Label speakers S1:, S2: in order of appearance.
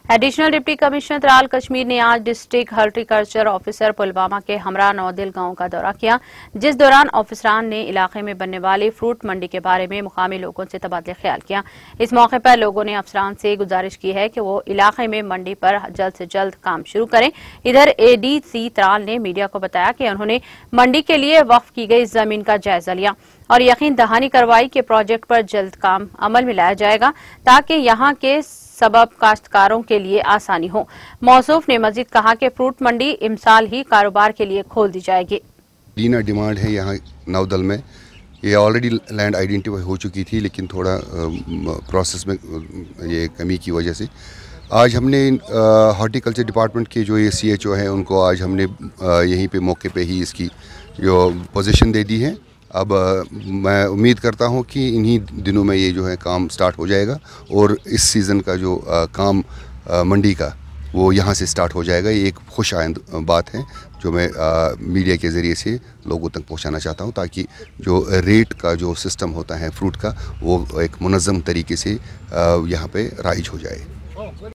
S1: Additional deputy commissioner Tral Kashmir ने आज district horticulture officer Pulwama के हमरा नौदिल गांव का दौरा किया, जिस दौरान ऑफिसरान ने इलाके में बनने वाली फ्रूट मंडी के बारे में मुकामी लोगों से तबादला ख्याल किया। इस मौके पर लोगों ने अफसरान से गुजारिश की है कि वो इलाके में मंडी पर जल्द से जल्द काम शुरू करें। इधर एडीसी त्राल ने मीडिया को बताया कि उन्होंने मंडी के लिए वक्फ की गई जमीन का जायजा लिया और यकीन दहानी करवाई कि प्रोजेक्ट पर जल्द काम अमल में लाया जाएगा ताकि यहाँ के सबब काश्तकारों के लिए आसानी हो। मौसूफ ने मजीद कहा कि फ्रूट मंडी इमसाल ही कारोबार के लिए खोल दी जाएगी।
S2: डीना डिमांड है यहाँ नौदल में, ये ऑलरेडी लैंड आइडेंटिफाई हो चुकी थी, लेकिन थोड़ा प्रोसेस में ये कमी की वजह से आज हमने हॉर्टिकल्चर डिपार्टमेंट के जो ये CHO हैं उनको आज हमने यहीं पे मौके पे ही इसकी जो पोजीशन दे दी है। अब मैं उम्मीद करता हूं कि इन्हीं दिनों में ये जो है काम स्टार्ट हो जाएगा और इस सीज़न का जो काम मंडी का वो यहाँ से स्टार्ट हो जाएगा। ये एक खुश आइंद बात है जो मैं मीडिया के ज़रिए से लोगों तक पहुँचाना चाहता हूँ, ताकि जो रेट का जो सिस्टम होता है फ्रूट का वो एक मुनज़्ज़म तरीके से यहाँ पे राइज हो जाए।